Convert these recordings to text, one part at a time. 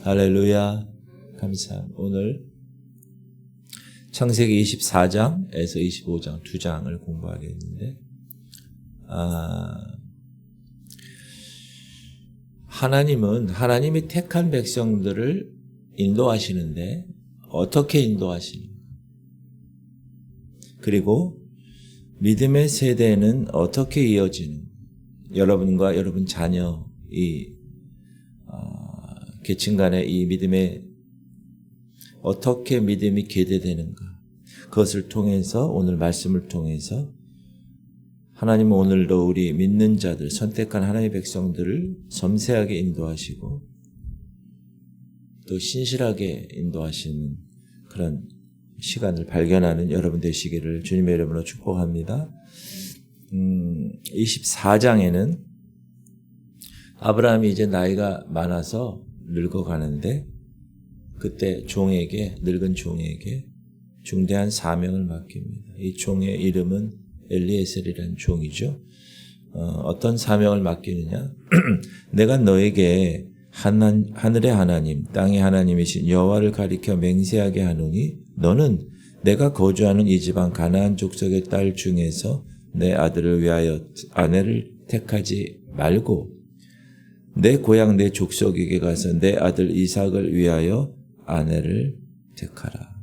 할렐루야. 감사합니다. 오늘 창세기 24장에서 25장 두 장을 공부하겠는데, 하나님은 하나님이 택한 백성들을 인도하시는데 어떻게 인도하시는가? 그리고 믿음의 세대는 어떻게 이어지는, 여러분과 여러분 자녀, 계층 간의 이 믿음에 어떻게 믿음이 계대되는가, 그것을 통해서, 오늘 말씀을 통해서 하나님은 오늘도 우리 믿는 자들, 선택한 하나님의 백성들을 섬세하게 인도하시고 또 신실하게 인도하시는 그런 시간을 발견하는 여러분 되시기를 주님의 이름으로 축복합니다. 24장에는 아브라함이 이제 나이가 많아서 늙어가는데, 그때 늙은 종에게 중대한 사명을 맡깁니다. 이 종의 이름은 엘리에셀이라는 종이죠. 어떤 사명을 맡기느냐? 내가 너에게 하늘의 하나님, 땅의 하나님이신 여호와를 가리켜 맹세하게 하노니, 너는 내가 거주하는 이 지방 가나안 족속의 딸 중에서 내 아들을 위하여 아내를 택하지 말고 내 고향 내 족속에게 가서 내 아들 이삭을 위하여 아내를 택하라.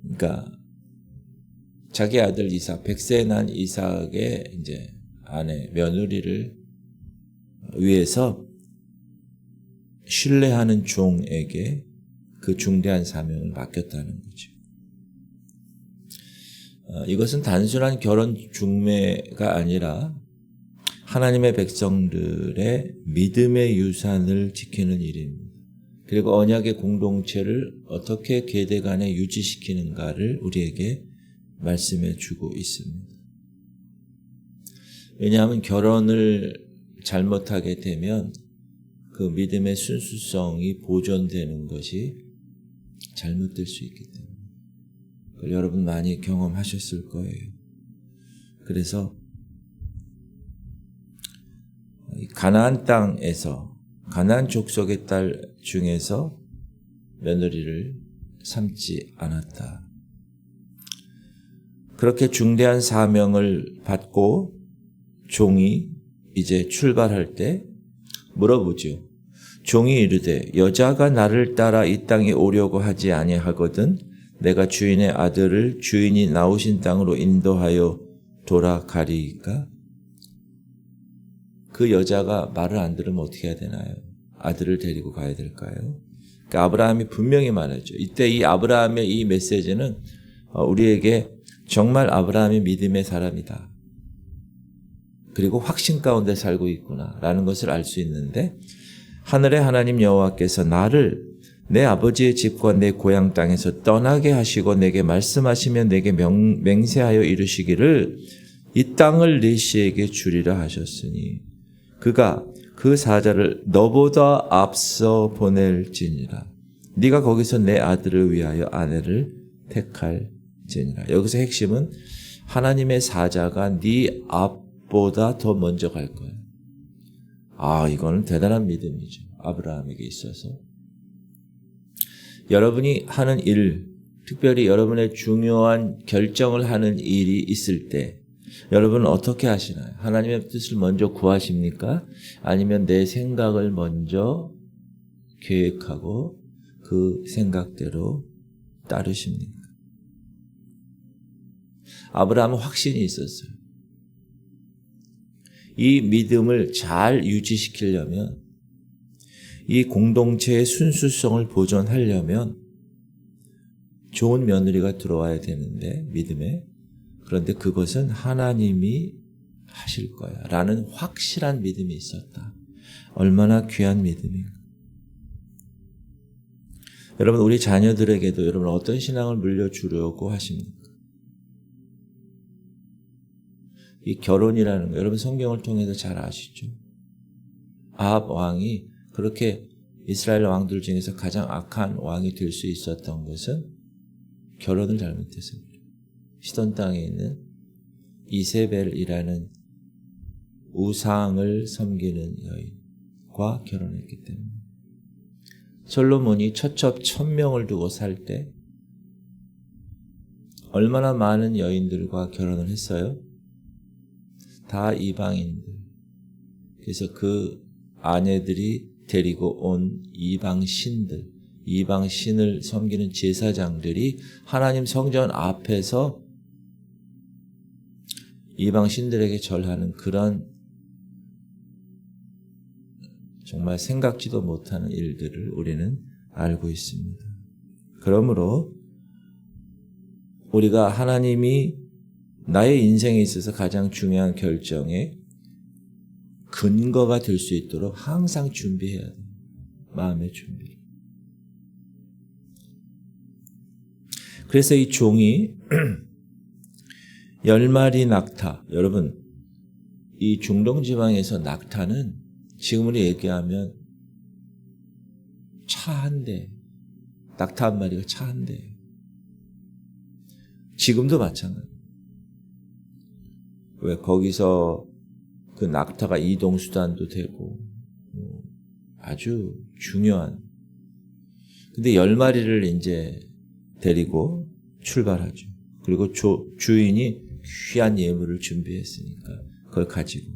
그러니까 자기 아들 이삭, 100세 난 이삭의 이제 아내, 며느리를 위해서 신뢰하는 종에게 그 중대한 사명을 맡겼다는 거죠. 이것은 단순한 결혼 중매가 아니라 하나님의 백성들의 믿음의 유산을 지키는 일입니다. 그리고 언약의 공동체를 어떻게 계대간에 유지시키는가를 우리에게 말씀해 주고 있습니다. 왜냐하면 결혼을 잘못하게 되면 그 믿음의 순수성이 보존되는 것이 잘못될 수 있기 때문에, 그걸 여러분 많이 경험하셨을 거예요. 그래서 가나안 땅에서, 가나안 족속의 딸 중에서 며느리를 삼지 않았다. 그렇게 중대한 사명을 받고 종이 이제 출발할 때 물어보죠. 종이 이르되 여자가 나를 따라 이 땅에 오려고 하지 아니하거든 내가 주인의 아들을 주인이 나오신 땅으로 인도하여 돌아가리이까? 그 여자가 말을 안 들으면 어떻게 해야 되나요? 아들을 데리고 가야 될까요? 그러니까 아브라함이 분명히 말했죠. 이때 이 아브라함의 이 메시지는 우리에게 정말 아브라함이 믿음의 사람이다, 그리고 확신 가운데 살고 있구나라는 것을 알 수 있는데, 하늘의 하나님 여호와께서 나를 내 아버지의 집과 내 고향 땅에서 떠나게 하시고 내게 말씀하시며 내게 맹세하여 이르시기를 이 땅을 네 씨에게 주리라 하셨으니 그가 그 사자를 너보다 앞서 보낼지니라. 네가 거기서 내 아들을 위하여 아내를 택할지니라. 여기서 핵심은 하나님의 사자가 네 앞보다 더 먼저 갈 거야. 이거는 대단한 믿음이죠. 아브라함에게 있어서. 여러분이 하는 일, 특별히 여러분의 중요한 결정을 하는 일이 있을 때 여러분은 어떻게 하시나요? 하나님의 뜻을 먼저 구하십니까? 아니면 내 생각을 먼저 계획하고 그 생각대로 따르십니까? 아브라함은 확신이 있었어요. 이 믿음을 잘 유지시키려면, 이 공동체의 순수성을 보존하려면 좋은 며느리가 들어와야 되는데, 믿음에. 그런데 그것은 하나님이 하실 거야 라는 확실한 믿음이 있었다. 얼마나 귀한 믿음인가. 여러분, 우리 자녀들에게도 여러분 어떤 신앙을 물려주려고 하십니까? 이 결혼이라는 거 여러분 성경을 통해서 잘 아시죠? 아합 왕이 그렇게 이스라엘 왕들 중에서 가장 악한 왕이 될 수 있었던 것은 결혼을 잘못해서 그래요. 시돈 땅에 있는 이세벨이라는 우상을 섬기는 여인과 결혼했기 때문에. 솔로몬이 처첩 1000명을 두고 살 때 얼마나 많은 여인들과 결혼을 했어요? 다 이방인들. 그래서 그 아내들이 데리고 온 이방신들, 이방신을 섬기는 제사장들이 하나님 성전 앞에서 이방신들에게 절하는 그런 정말 생각지도 못하는 일들을 우리는 알고 있습니다. 그러므로 우리가 하나님이 나의 인생에 있어서 가장 중요한 결정에 근거가 될 수 있도록 항상 준비해야 돼요. 마음의 준비를. 그래서 이 종이 10마리 낙타, 여러분 이 중동 지방에서 낙타는 지금으로 얘기하면 차 한 대, 낙타 한 마리가 차 한 대. 지금도 마찬가지. 왜 거기서 그 낙타가 이동수단도 되고 아주 중요한. 근데 10마리를 이제 데리고 출발하죠. 그리고 주인이 귀한 예물을 준비했으니까 그걸 가지고.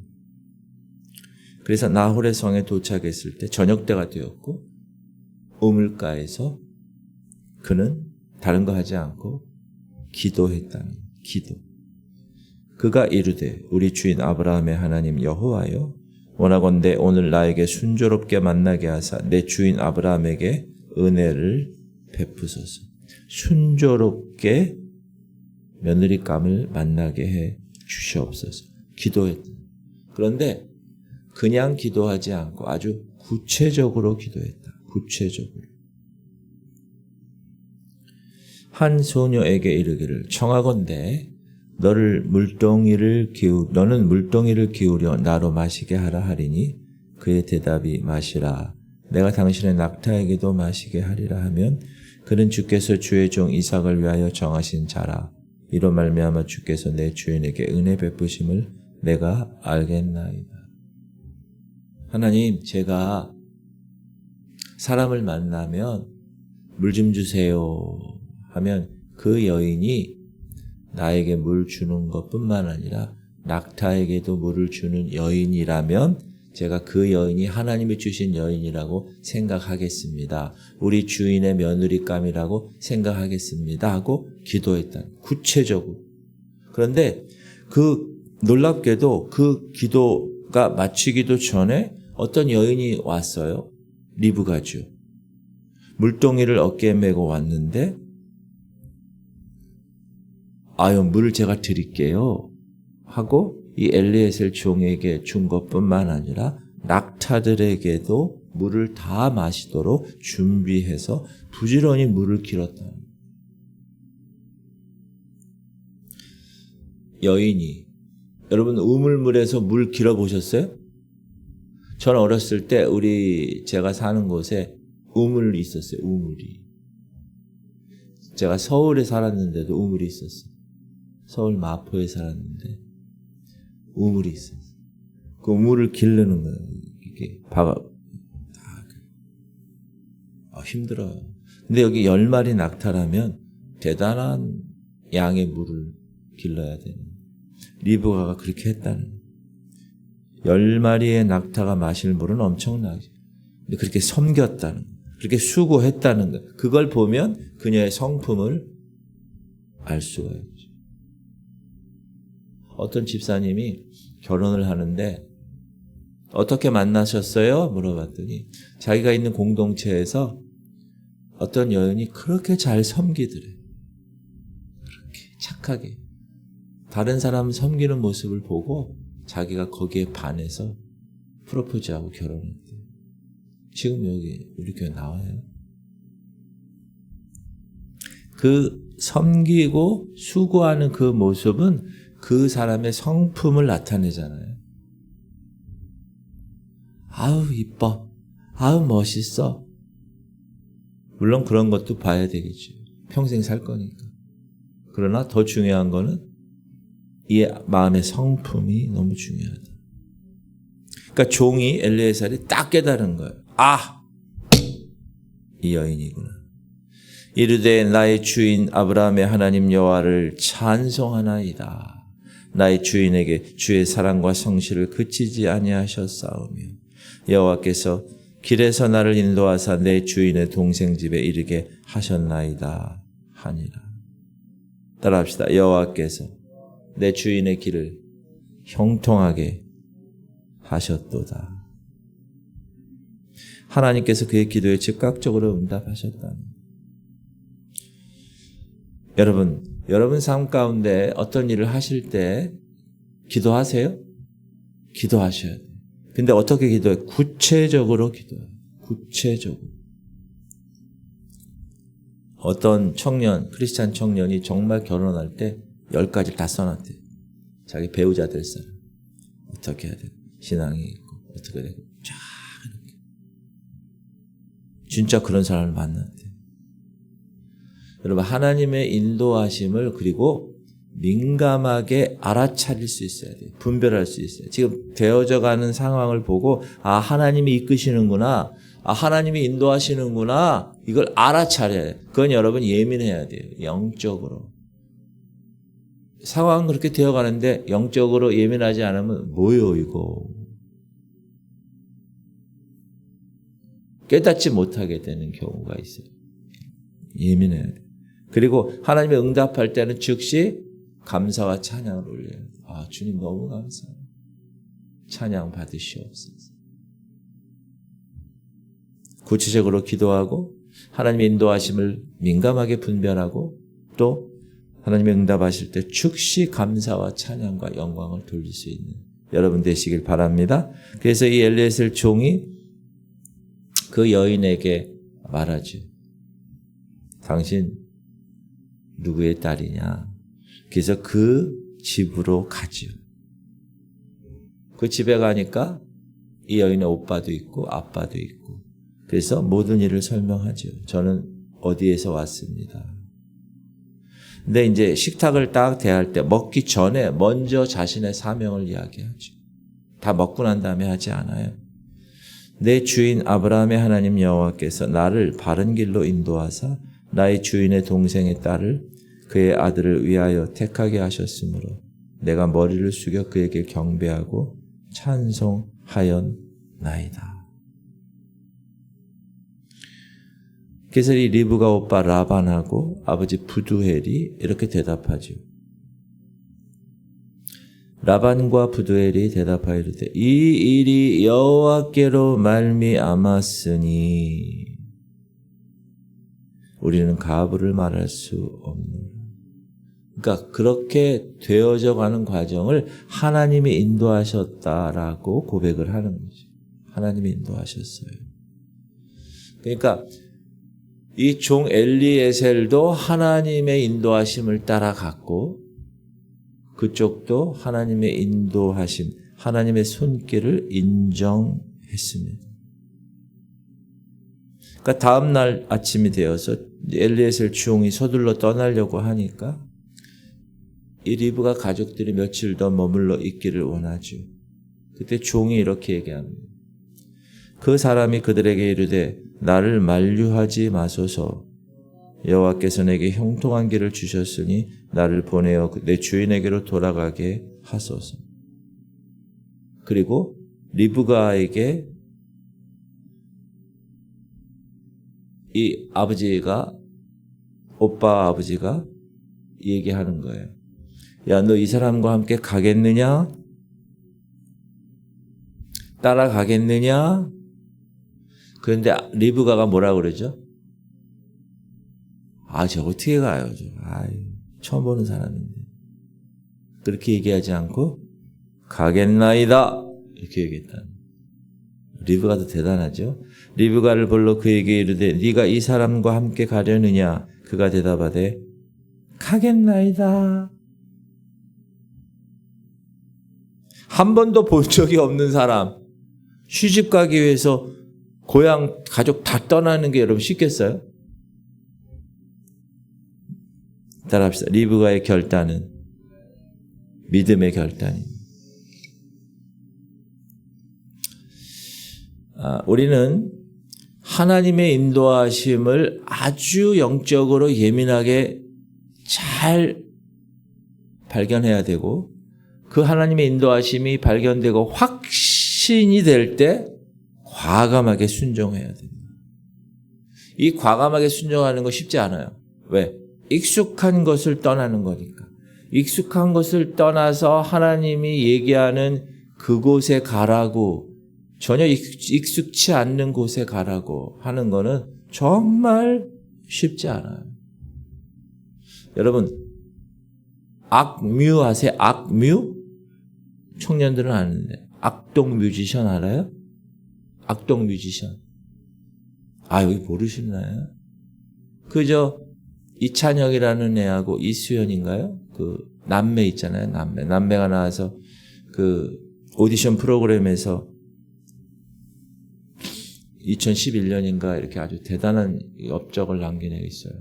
그래서 나홀의 성에 도착했을 때 저녁 때가 되었고 우물가에서 그는 다른 거 하지 않고 기도했다는 기도. 그가 이르되 우리 주인 아브라함의 하나님 여호와여 원하건대 오늘 나에게 순조롭게 만나게 하사 내 주인 아브라함에게 은혜를 베푸소서. 순조롭게 며느리감을 만나게 해 주시옵소서. 기도했다. 그런데 그냥 기도하지 않고 아주 구체적으로 기도했다. 구체적으로. 한 소녀에게 이르기를 청하건대 너는 물동이를 기울여 나로 마시게 하라 하리니 그의 대답이 마시라. 내가 당신의 낙타에게도 마시게 하리라 하면 그는 주께서 주의 종 이삭을 위하여 정하신 자라. 이로 말미암아 주께서 내 주인에게 은혜 베푸심을 내가 알겠나이다. 하나님, 제가 사람을 만나면 물 좀 주세요 하면 그 여인이 나에게 물 주는 것뿐만 아니라 낙타에게도 물을 주는 여인이라면 제가 그 여인이 하나님이 주신 여인이라고 생각하겠습니다. 우리 주인의 며느리감이라고 생각하겠습니다 하고 기도했다. 구체적으로. 그런데 놀랍게도 그 기도가 마치기도 전에 어떤 여인이 왔어요. 리브가죠. 물동이를 어깨에 메고 왔는데 아유, 물을 제가 드릴게요 하고 이 엘리에셀 종에게 준 것뿐만 아니라 낙타들에게도 물을 다 마시도록 준비해서 부지런히 물을 길었다. 여인이, 여러분 우물물에서 물 길어 보셨어요? 저는 어렸을 때 제가 사는 곳에 우물이 있었어요. 우물이. 제가 서울에 살았는데도 우물이 있었어요. 서울 마포에 살았는데 우물이 있었어요. 그 우물을 기르는 거예요. 이게 힘들어요. 근데 여기 10마리 낙타라면 대단한 양의 물을 길러야 되는. 리브가가 그렇게 했다는 거예요. 10마리의 낙타가 마실 물은 엄청나게. 근데 그렇게 섬겼다는 거예요. 그렇게 수고했다는 거예요. 그걸 보면 그녀의 성품을 알 수가 있죠. 어떤 집사님이 결혼을 하는데 어떻게 만나셨어요? 물어봤더니 자기가 있는 공동체에서 어떤 여인이 그렇게 잘 섬기더래. 그렇게 착하게. 다른 사람 섬기는 모습을 보고 자기가 거기에 반해서 프로포즈하고 결혼했대요. 지금 여기 우리 교회 나와요. 그 섬기고 수고하는 그 모습은 그 사람의 성품을 나타내잖아요. 아우 이뻐. 아우 멋있어. 물론 그런 것도 봐야 되겠죠. 평생 살 거니까. 그러나 더 중요한 거는 이 마음의 성품이 너무 중요하다. 그러니까 종이 엘리에셀이 딱 깨달은 거예요. 아! 이 여인이구나. 이르되 나의 주인 아브라함의 하나님 여호와를 찬송하나이다. 나의 주인에게 주의 사랑과 성실을 그치지 아니하셨사오며 여호와께서 길에서 나를 인도하사 내 주인의 동생 집에 이르게 하셨나이다 하니라. 따라합시다. 여호와께서 내 주인의 길을 형통하게 하셨도다. 하나님께서 그의 기도에 즉각적으로 응답하셨다는. 여러분 삶 가운데 어떤 일을 하실 때 기도하세요? 기도하셔야 돼요. 근데 어떻게 기도해요? 구체적으로 기도해요. 구체적으로. 어떤 청년, 크리스찬 청년이 정말 결혼할 때 10가지를 다 써놨대요. 자기 배우자 될 사람. 어떻게 해야 돼요? 신앙이 있고, 어떻게 되고, 쫙 이렇게. 진짜 그런 사람을 만났대요. 여러분, 하나님의 인도하심을 그리고 민감하게 알아차릴 수 있어야 돼요. 분별할 수 있어요. 지금 되어져 가는 상황을 보고, 아, 하나님이 이끄시는구나. 아, 하나님이 인도하시는구나. 이걸 알아차려야 돼요. 그건 여러분 예민해야 돼요. 영적으로. 상황은 그렇게 되어가는데 영적으로 예민하지 않으면 뭐요 이거. 깨닫지 못하게 되는 경우가 있어요. 예민해야 돼요. 그리고 하나님의 응답할 때는 즉시 감사와 찬양을 올려야 돼요. 아, 주님 너무 감사해요. 찬양 받으시옵소서. 구체적으로 기도하고 하나님의 인도하심을 민감하게 분별하고 또 하나님의 응답하실 때 즉시 감사와 찬양과 영광을 돌릴 수 있는 여러분 되시길 바랍니다. 그래서 이 엘리에셀 종이 그 여인에게 말하죠. 당신 누구의 딸이냐? 그래서 그 집으로 가죠. 그 집에 가니까 이 여인의 오빠도 있고 아빠도 있고 그래서 모든 일을 설명하죠. 저는 어디에서 왔습니다. 근데 이제 식탁을 딱 대할 때 먹기 전에 먼저 자신의 사명을 이야기하죠. 다 먹고 난 다음에 하지 않아요. 내 주인 아브라함의 하나님 여호와께서 나를 바른 길로 인도하사 나의 주인의 동생의 딸을 그의 아들을 위하여 택하게 하셨으므로 내가 머리를 숙여 그에게 경배하고 찬송하였나이다. 그래서 이 리브가 오빠 라반하고 아버지 부두엘이 이렇게 대답하죠. 라반과 부두엘이 대답하여 이르되 이 일이 여호와께로 말미암았으니 우리는 가부를 말할 수 없노라. 그러니까 그렇게 되어져 가는 과정을 하나님이 인도하셨다라고 고백을 하는 거죠. 하나님이 인도하셨어요. 그러니까 이 종 엘리에셀도 하나님의 인도하심을 따라갔고 그쪽도 하나님의 인도하심, 하나님의 손길을 인정했습니다. 그러니까 다음 날 아침이 되어서 엘리에셀 종이 서둘러 떠나려고 하니까 이 리브가 가족들이 며칠 더 머물러 있기를 원하죠. 그때 종이 이렇게 얘기합니다. 그 사람이 그들에게 이르되 나를 만류하지 마소서. 여호와께서 내게 형통한 길을 주셨으니 나를 보내어 내 주인에게로 돌아가게 하소서. 그리고 리브가에게 이 아버지가 오빠 아버지가 얘기하는 거예요. 야, 너 이 사람과 함께 가겠느냐? 따라가겠느냐? 그런데 리브가가 뭐라 그러죠? 아, 저 어떻게 가요? 처음 보는 사람인데. 그렇게 얘기하지 않고 가겠나이다 이렇게 얘기했다. 리브가도 대단하죠. 리브가를 불러 그에게 이르되 네가 이 사람과 함께 가려느냐? 그가 대답하되 가겠나이다. 한 번도 본 적이 없는 사람 시집 가기 위해서 고향 가족 다 떠나는 게 여러분 쉽겠어요? 따라합시다. 리브가의 결단은 믿음의 결단입니다. 우리는 하나님의 인도하심을 아주 영적으로 예민하게 잘 발견해야 되고 그 하나님의 인도하심이 발견되고 확신이 될 때 과감하게 순종해야 됩니다. 이 과감하게 순종하는 거 쉽지 않아요. 왜? 익숙한 것을 떠나는 거니까. 익숙한 것을 떠나서 하나님이 얘기하는 그곳에 가라고, 전혀 익숙치 않는 곳에 가라고 하는 거는 정말 쉽지 않아요. 여러분, 악뮤 아세요? 악뮤? 청년들은 아는데. 악동 뮤지션 알아요? 악동 뮤지션. 아, 여기 모르시나요? 그저 이찬혁이라는 애하고 이수연인가요? 그 남매 있잖아요. 남매가 나와서 그 오디션 프로그램에서 2011년인가 이렇게 아주 대단한 업적을 남긴 애가 있어요.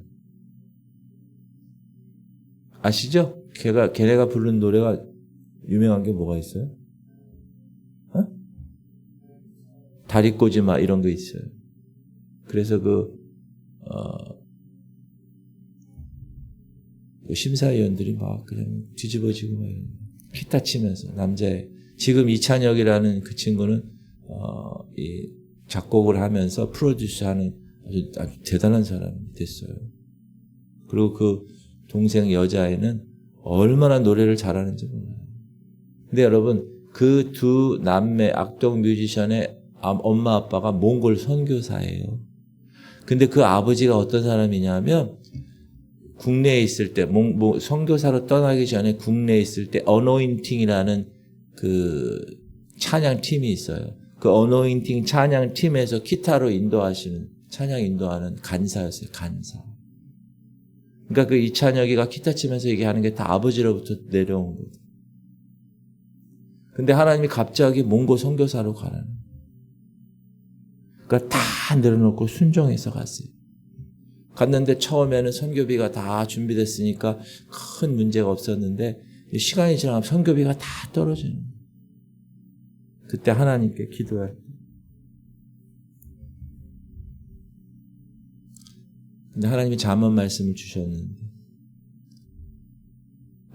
아시죠? 걔네가 부른 노래가 유명한 게 뭐가 있어요? 어? 다리 꼬지 마 이런 거 있어요. 그래서 심사위원들이 막 그냥 뒤집어지고 막 기타 치면서 남자애. 지금 이찬혁이라는 그 친구는 이 작곡을 하면서 프로듀스하는 아주 대단한 사람이 됐어요. 그리고 그 동생 여자애는 얼마나 노래를 잘하는지 몰라요. 근데 여러분 그 두 남매 악동 뮤지션의 엄마 아빠가 몽골 선교사예요. 근데 그 아버지가 어떤 사람이냐면 국내에 있을 때 선교사로 떠나기 전에 국내에 있을 때 어노인팅이라는 그 찬양 팀이 있어요. 그 어노인팅 찬양 팀에서 기타로 찬양 인도하는 간사였어요. 간사. 그러니까 그 이찬혁이가 기타 치면서 얘기하는 게 다 아버지로부터 내려온 거예요. 근데 하나님이 갑자기 몽고 선교사로 가라는. 그러니까 다 내려놓고 순종해서 갔어요. 갔는데 처음에는 선교비가 다 준비됐으니까 큰 문제가 없었는데 시간이 지나면 선교비가 다 떨어지는 거예요. 그때 하나님께 기도할 때. 근데 하나님이 잠언 말씀을 주셨는데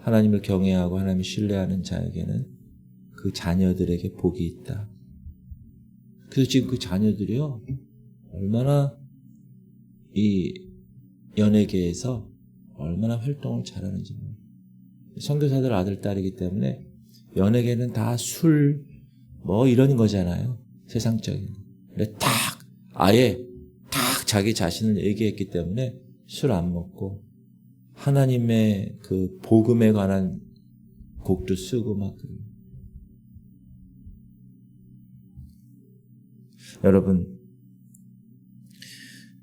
하나님을 경외하고 하나님을 신뢰하는 자에게는 그 자녀들에게 복이 있다. 그래서 지금 그 자녀들이요 얼마나 이 연예계에서 얼마나 활동을 잘하는지 모르겠어요. 선교사들 아들 딸이기 때문에 연예계는 다 술 뭐 이런 거잖아요. 세상적인. 근데 아예 자기 자신을 얘기했기 때문에 술 안 먹고 하나님의 그 복음에 관한 곡도 쓰고 막 그래요. 여러분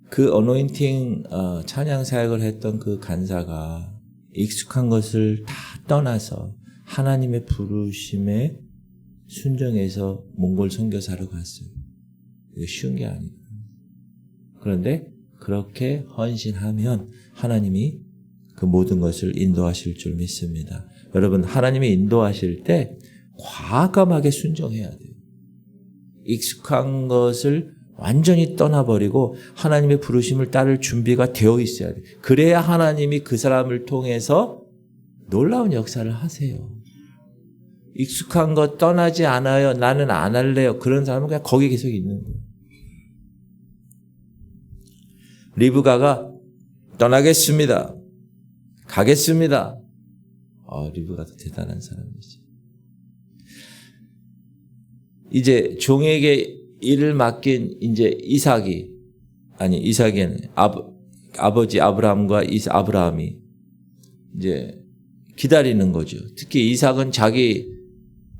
그 어노인팅 찬양 사역을 했던 그 간사가 익숙한 것을 다 떠나서 하나님의 부르심에 순종해서 몽골 선교사로 갔어요. 이거 쉬운 게 아니에요. 그런데 그렇게 헌신하면 하나님이 그 모든 것을 인도하실 줄 믿습니다. 여러분 하나님이 인도하실 때 과감하게 순종해야 돼요. 익숙한 것을 완전히 떠나버리고 하나님의 부르심을 따를 준비가 되어 있어야 돼요. 그래야 하나님이 그 사람을 통해서 놀라운 역사를 하세요. 익숙한 것 떠나지 않아요. 나는 안 할래요. 그런 사람은 그냥 거기 계속 있는 거예요. 리브가가 떠나겠습니다. 가겠습니다. 리브가도 대단한 사람이지. 이제 종에게 일을 맡긴 이제 이삭에는 아버지 아브라함과 아브라함이 이제 기다리는 거죠. 특히 이삭은 자기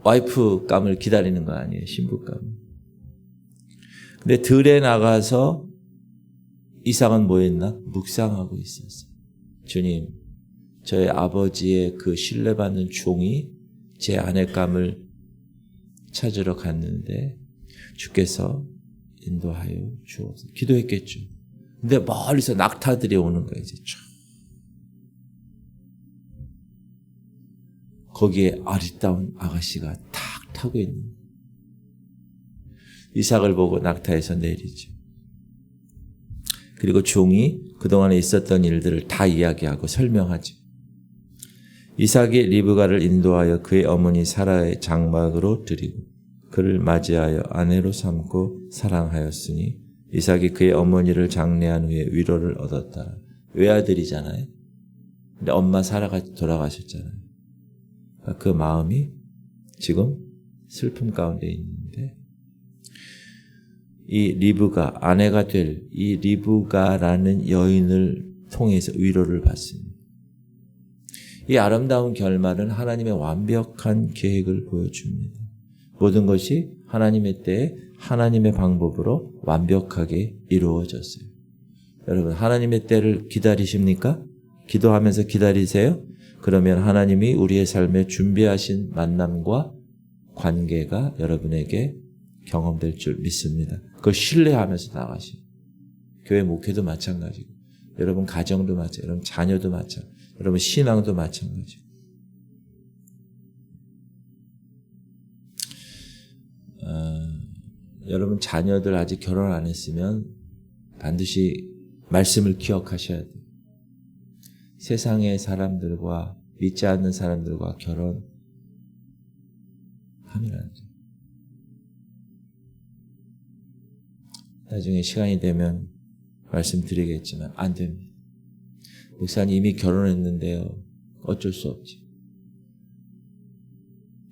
와이프감을 기다리는 거 아니에요. 신부감. 근데 들에 나가서 이삭은 뭐 했나? 묵상하고 있었어요. 주님, 저희 아버지의 그 신뢰받는 종이 제 아내감을 찾으러 갔는데 주께서 인도하여 주옵소서. 기도했겠죠. 근데 멀리서 낙타들이 오는 거예요. 이제 거기에 아리따운 아가씨가 탁 타고 있는 이삭을 보고 낙타에서 내리죠. 그리고 종이 그동안에 있었던 일들을 다 이야기하고 설명하죠. 이삭이 리브가를 인도하여 그의 어머니 사라의 장막으로 들이고 그를 맞이하여 아내로 삼고 사랑하였으니 이삭이 그의 어머니를 장례한 후에 위로를 얻었다. 외아들이잖아요. 근데 엄마 사라가 돌아가셨잖아요. 그 마음이 지금 슬픔 가운데 있는데 이 리브가 아내가 될 이 리브가라는 여인을 통해서 위로를 받습니다. 이 아름다운 결말은 하나님의 완벽한 계획을 보여줍니다. 모든 것이 하나님의 때에 하나님의 방법으로 완벽하게 이루어졌어요. 여러분 하나님의 때를 기다리십니까? 기도하면서 기다리세요? 그러면 하나님이 우리의 삶에 준비하신 만남과 관계가 여러분에게 경험될 줄 믿습니다. 그걸 신뢰하면서 나가시고 교회 목회도 마찬가지고 여러분 가정도 마찬가지고 여러분 자녀도 마찬가지고 여러분 신앙도 마찬가지고 여러분 자녀들 아직 결혼 안 했으면 반드시 말씀을 기억하셔야 돼요. 세상의 사람들과 믿지 않는 사람들과 결혼하면 안 돼요. 나중에 시간이 되면 말씀드리겠지만 안 됩니다. 목사님 이미 결혼했는데요. 어쩔 수 없지.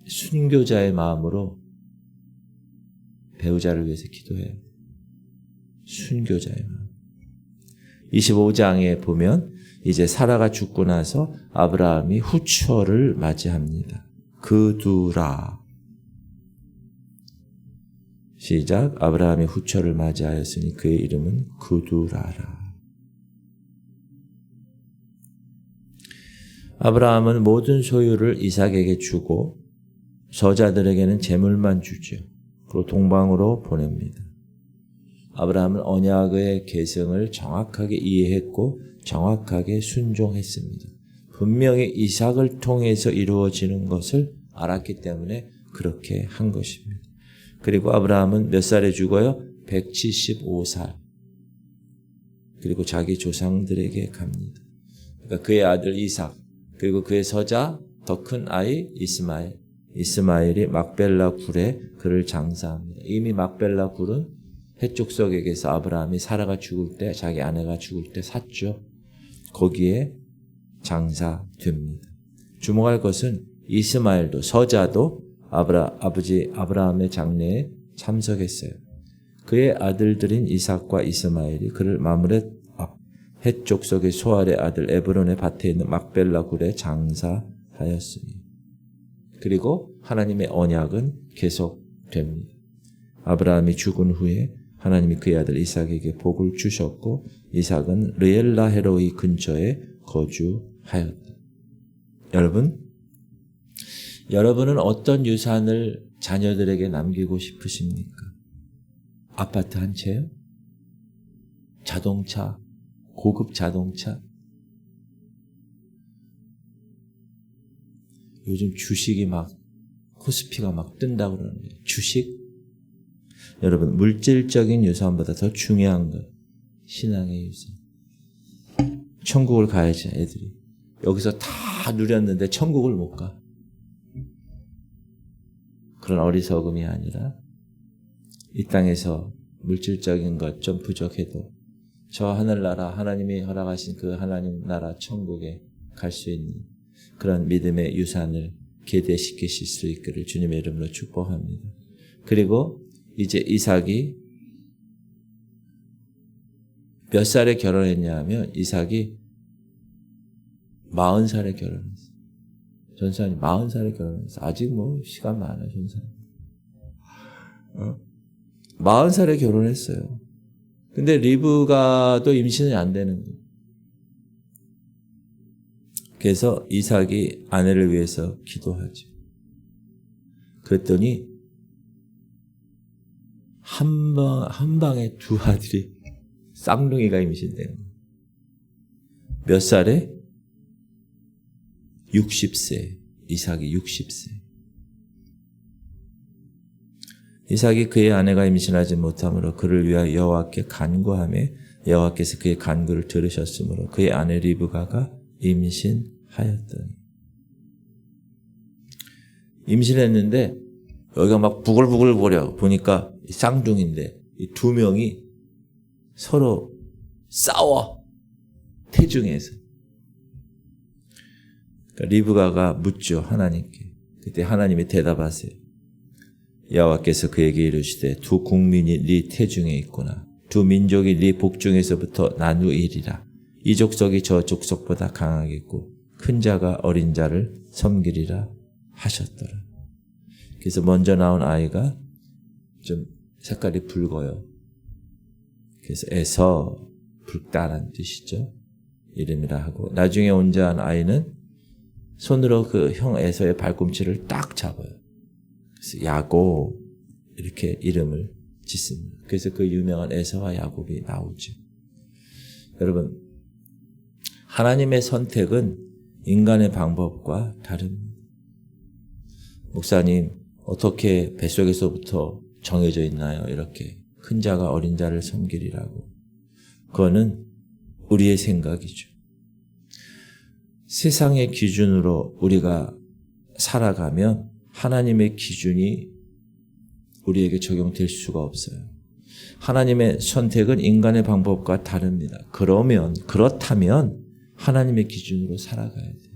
순교자의 마음으로 배우자를 위해서 기도해요. 순교자의 마음. 25장에 보면 이제 사라가 죽고 나서 아브라함이 후처를 맞이합니다. 그두라. 시작. 아브라함이 후처를 맞이하였으니 그의 이름은 그두라라. 아브라함은 모든 소유를 이삭에게 주고 저자들에게는 재물만 주죠. 그리고 동방으로 보냅니다. 아브라함은 언약의 계승을 정확하게 이해했고 정확하게 순종했습니다. 분명히 이삭을 통해서 이루어지는 것을 알았기 때문에 그렇게 한 것입니다. 그리고 아브라함은 몇 살에 죽어요? 175살. 그리고 자기 조상들에게 갑니다. 그러니까 그의 아들 이삭, 그리고 그의 서자 더 큰 아이 이스마엘. 이스마엘이 막벨라 굴에 그를 장사합니다. 이미 막벨라 굴은 헷족속에게서 아브라함이 사라가 죽을 때 자기 아내가 죽을 때 샀죠. 거기에 장사됩니다. 주목할 것은 이스마엘도 서자도 아버지 아브라함의 장례에 참석했어요. 그의 아들들인 이삭과 이스마엘이 그를 마므렛 앞 헷족속의 소알의 아들 에브론의 밭에 있는 막벨라 굴에 장사하였으니 그리고 하나님의 언약은 계속됩니다. 아브라함이 죽은 후에 하나님이 그의 아들 이삭에게 복을 주셨고 이삭은 르엘라 헤로이 근처에 거주하였다. 여러분은 어떤 유산을 자녀들에게 남기고 싶으십니까? 아파트 한 채요? 자동차? 고급 자동차? 요즘 주식이 막 코스피가 막 뜬다고 그러는데 주식? 여러분 물질적인 유산보다 더 중요한 것 신앙의 유산. 천국을 가야지 애들이. 여기서 다 누렸는데 천국을 못 가. 그런 어리석음이 아니라 이 땅에서 물질적인 것 좀 부족해도 저 하늘나라 하나님이 허락하신 그 하나님 나라 천국에 갈 수 있는 그런 믿음의 유산을 계대시키실 수 있기를 주님의 이름으로 축복합니다. 그리고 이제 이삭이 몇 살에 결혼했냐 하면 이삭이 40살에 결혼했어요. 전사님 40살에 결혼했어요. 아직 뭐 시간 많아요. 전사님. 40살에 결혼했어요. 근데 리브가도 임신이 안 되는 거예요. 그래서 이삭이 아내를 위해서 기도하죠. 그랬더니 한 방에 두 아들이 쌍둥이가 임신된 거예요. 몇 살에? 60세. 이삭이 60세. 이삭이 그의 아내가 임신하지 못함으로 그를 위하여 여호와께 간구하며 여호와께서 그의 간구를 들으셨으므로 그의 아내 리브가가 임신하였더니. 임신했는데 여기가 막 부글부글거려. 보니까 쌍둥이인데 이 두 명이 서로 싸워. 태중에서. 그러니까 리브가가 묻죠. 하나님께. 그때 하나님이 대답하세요. 여호와께서 그에게 이르시되 두 국민이 네 태중에 있구나. 두 민족이 네 복중에서부터 나누이리라. 이 족속이 저 족속보다 강하겠고 큰 자가 어린 자를 섬기리라 하셨더라. 그래서 먼저 나온 아이가 좀 색깔이 붉어요. 그래서 에서 붉다라는 뜻이죠. 이름이라 하고 나중에 온자한 아이는 손으로 그 형 에서의 발꿈치를 딱 잡아요. 그래서 야곱 이렇게 이름을 짓습니다. 그래서 그 유명한 에서와 야곱이 나오죠. 여러분, 하나님의 선택은 인간의 방법과 다릅니다. 목사님, 어떻게 뱃속에서부터 정해져 있나요? 이렇게 큰 자가 어린 자를 섬기리라고. 그거는 우리의 생각이죠. 세상의 기준으로 우리가 살아가면 하나님의 기준이 우리에게 적용될 수가 없어요. 하나님의 선택은 인간의 방법과 다릅니다. 그렇다면 하나님의 기준으로 살아가야 돼요.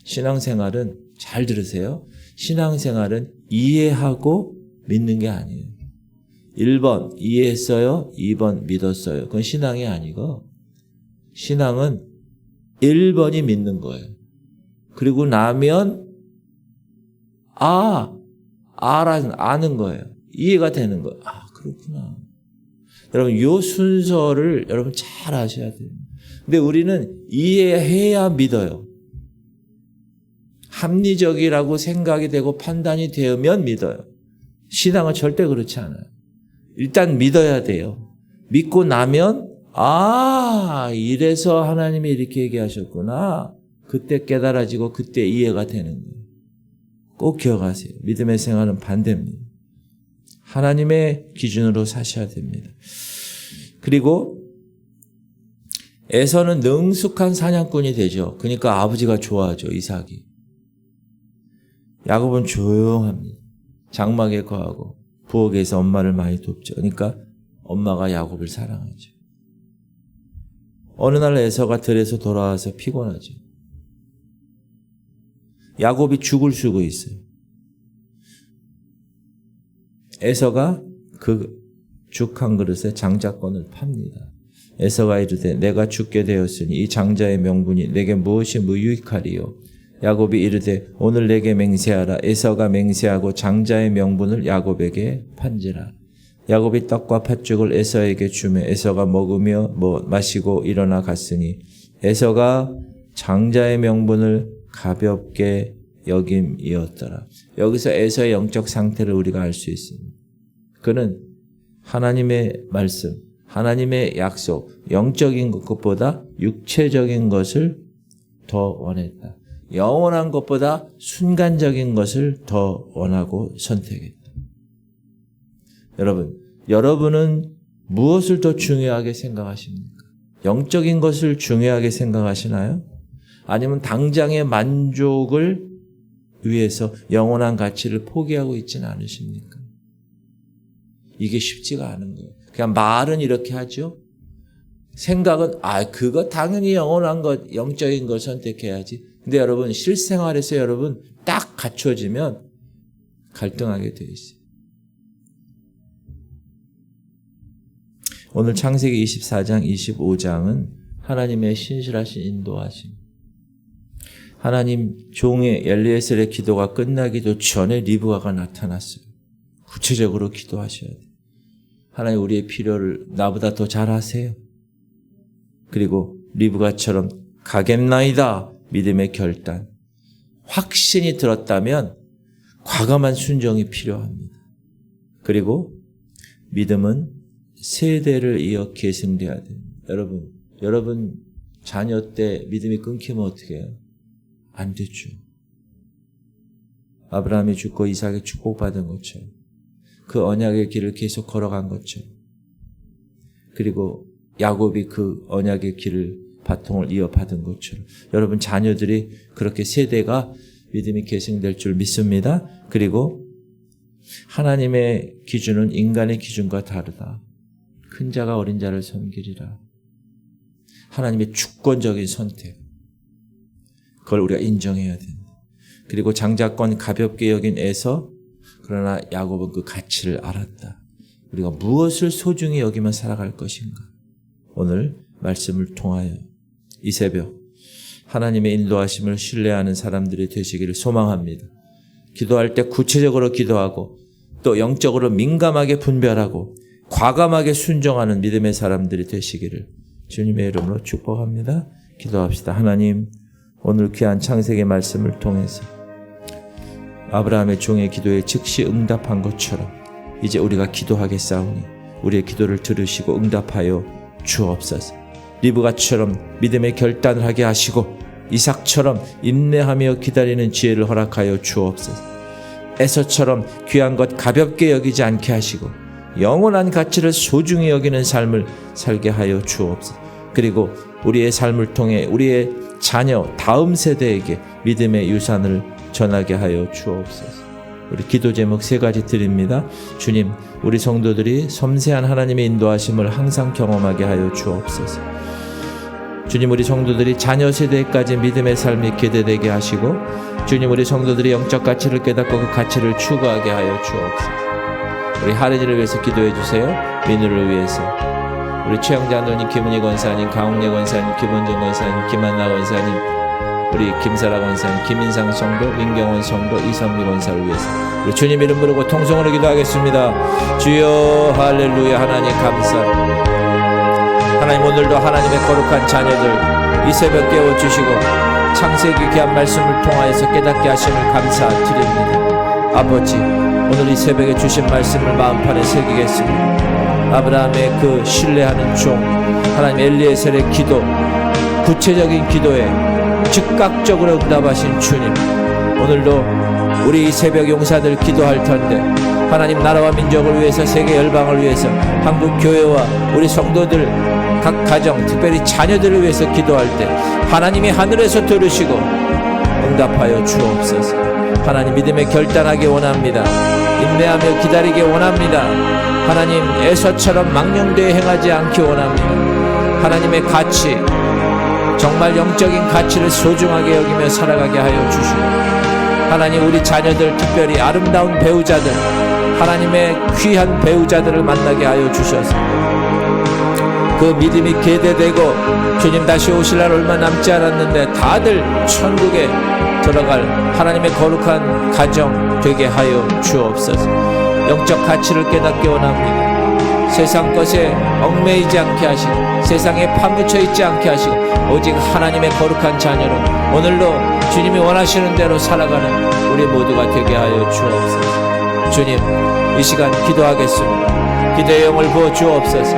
신앙생활은 잘 들으세요. 신앙생활은 이해하고 믿는 게 아니에요. 1번 이해했어요. 2번 믿었어요. 그건 신앙이 아니고 신앙은 1번이 믿는 거예요. 그리고 나면 아는 거예요. 이해가 되는 거예요. 그렇구나. 여러분 이 순서를 여러분 잘 아셔야 돼요. 근데 우리는 이해해야 믿어요. 합리적이라고 생각이 되고 판단이 되면 믿어요. 신앙은 절대 그렇지 않아요. 일단 믿어야 돼요. 믿고 나면 이래서 하나님이 이렇게 얘기하셨구나. 그때 깨달아지고 그때 이해가 되는 거예요. 꼭 기억하세요. 믿음의 생활은 반대입니다. 하나님의 기준으로 사셔야 됩니다. 그리고 에서는 능숙한 사냥꾼이 되죠. 그러니까 아버지가 좋아하죠. 이삭이. 야곱은 조용합니다. 장막에 거하고 부엌에서 엄마를 많이 돕죠. 그러니까 엄마가 야곱을 사랑하죠. 어느 날 에서가 들에서 돌아와서 피곤하죠. 야곱이 죽을 쓰고 있어요. 에서가 그 죽 한 그릇에 장자권을 팝니다. 에서가 이르되 내가 죽게 되었으니 이 장자의 명분이 내게 무엇이 무유익하리요. 야곱이 이르되 오늘 내게 맹세하라. 에서가 맹세하고 장자의 명분을 야곱에게 판지라. 야곱이 떡과 팥죽을 에서에게 주며 에서가 먹으며 마시고 일어나 갔으니 에서가 장자의 명분을 가볍게 여김이었더라. 여기서 에서의 영적 상태를 우리가 알 수 있습니다. 그는 하나님의 말씀, 하나님의 약속, 영적인 것보다 육체적인 것을 더 원했다. 영원한 것보다 순간적인 것을 더 원하고 선택했다. 여러분은 무엇을 더 중요하게 생각하십니까? 영적인 것을 중요하게 생각하시나요? 아니면 당장의 만족을 위해서 영원한 가치를 포기하고 있지는 않으십니까? 이게 쉽지가 않은 거예요. 그냥 말은 이렇게 하죠. 생각은 그거 당연히 영원한 것, 영적인 걸 선택해야지. 근데 여러분 실생활에서 여러분 딱 갖춰지면 갈등하게 돼 있어요. 오늘 창세기 24장, 25장은 하나님의 신실하신 인도하심. 하나님 종의 엘리에셀의 기도가 끝나기도 전에 리브가가 나타났어요. 구체적으로 기도하셔야 돼요. 하나님 우리의 필요를 나보다 더 잘 아세요. 그리고 리브가처럼 가겠나이다. 믿음의 결단. 확신이 들었다면 과감한 순종이 필요합니다. 그리고 믿음은 세대를 이어 계승돼야 돼요. 여러분 자녀 때 믿음이 끊기면 어떻게 해요? 안 되죠. 아브라함이 죽고 이삭이 축복받은 것처럼 그 언약의 길을 계속 걸어간 것처럼 그리고 야곱이 그 언약의 길을 바통을 이어받은 것처럼 여러분 자녀들이 그렇게 세대가 믿음이 계승될 줄 믿습니다. 그리고 하나님의 기준은 인간의 기준과 다르다. 큰 자가 어린 자를 섬기리라. 하나님의 주권적인 선택. 그걸 우리가 인정해야 된다. 그리고 장자권 가볍게 여긴 에서 그러나 야곱은 그 가치를 알았다. 우리가 무엇을 소중히 여기면 살아갈 것인가. 오늘 말씀을 통하여 이 새벽 하나님의 인도하심을 신뢰하는 사람들이 되시기를 소망합니다. 기도할 때 구체적으로 기도하고 또 영적으로 민감하게 분별하고 과감하게 순종하는 믿음의 사람들이 되시기를 주님의 이름으로 축복합니다. 기도합시다. 하나님, 오늘 귀한 창세기 말씀을 통해서 아브라함의 종의 기도에 즉시 응답한 것처럼 이제 우리가 기도하겠사오니 우리의 기도를 들으시고 응답하여 주옵소서. 리브가처럼 믿음의 결단을 하게 하시고 이삭처럼 인내하며 기다리는 지혜를 허락하여 주옵소서. 에서처럼 귀한 것 가볍게 여기지 않게 하시고 영원한 가치를 소중히 여기는 삶을 살게 하여 주옵소서. 그리고 우리의 삶을 통해 우리의 자녀 다음 세대에게 믿음의 유산을 전하게 하여 주옵소서. 우리 기도 제목 3가지 드립니다. 주님, 우리 성도들이 섬세한 하나님의 인도하심을 항상 경험하게 하여 주옵소서. 주님, 우리 성도들이 자녀 세대까지 믿음의 삶이 계대되게 하시고 주님, 우리 성도들이 영적 가치를 깨닫고 그 가치를 추구하게 하여 주옵소서. 우리 하린이를 위해서 기도해 주세요. 민우를 위해서. 우리 최영자 안도님, 김은희 권사님, 강홍래 권사님, 김원정 권사님, 김한나 권사님, 우리 김사라 권사님, 김인상 성도, 민경원 성도, 이선미 권사를 위해서 우리 주님 이름 부르고 통성으로 기도하겠습니다. 주여 할렐루야. 하나님 감사합니다. 하나님, 오늘도 하나님의 거룩한 자녀들 이 새벽 깨워주시고 창세기 귀한 말씀을 통하여서 깨닫게 하심을 감사드립니다. 아버지, 오늘 이 새벽에 주신 말씀을 마음판에 새기겠습니다. 아브라함의 그 신뢰하는 종 하나님 엘리에셀의 기도, 구체적인 기도에 즉각적으로 응답하신 주님, 오늘도 우리 이 새벽 용사들 기도할 텐데 하나님 나라와 민족을 위해서, 세계 열방을 위해서, 한국 교회와 우리 성도들 각 가정, 특별히 자녀들을 위해서 기도할 때 하나님이 하늘에서 들으시고 응답하여 주옵소서. 하나님, 믿음에 결단하기 원합니다. 인내하며 기다리기 원합니다. 하나님, 에서처럼 망령되이 행하지 않기 원합니다. 하나님의 가치, 정말 영적인 가치를 소중하게 여기며 살아가게 하여 주시고 하나님, 우리 자녀들 특별히 아름다운 배우자들, 하나님의 귀한 배우자들을 만나게 하여 주셔서 그 믿음이 계대되고 주님 다시 오실 날 얼마 남지 않았는데 다들 천국에 들어갈 하나님의 거룩한 가정 되게 하여 주옵소서. 영적 가치를 깨닫게 원합니다. 세상 것에 얽매이지 않게 하시고 세상에 파묻혀 있지 않게 하시고 오직 하나님의 거룩한 자녀로 오늘도 주님이 원하시는 대로 살아가는 우리 모두가 되게 하여 주옵소서. 주님, 이 시간 기도하겠습니다. 기도의 영을 부어 주옵소서.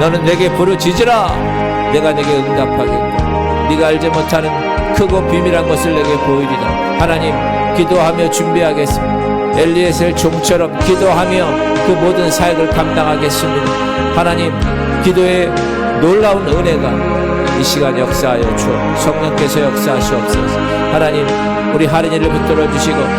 너는 내게 부르짖으라. 내가 내게 응답하겠고 네가 알지 못하는 크고 비밀한 것을 내게 보이리라. 하나님, 기도하며 준비하겠습니다. 엘리에셀 종처럼 기도하며 그 모든 사역을 감당하겠습니다. 하나님, 기도의 놀라운 은혜가 이 시간 역사하여 주옵소서. 성령께서 역사하시옵소서. 하나님, 우리 하린이를 붙들어 주시고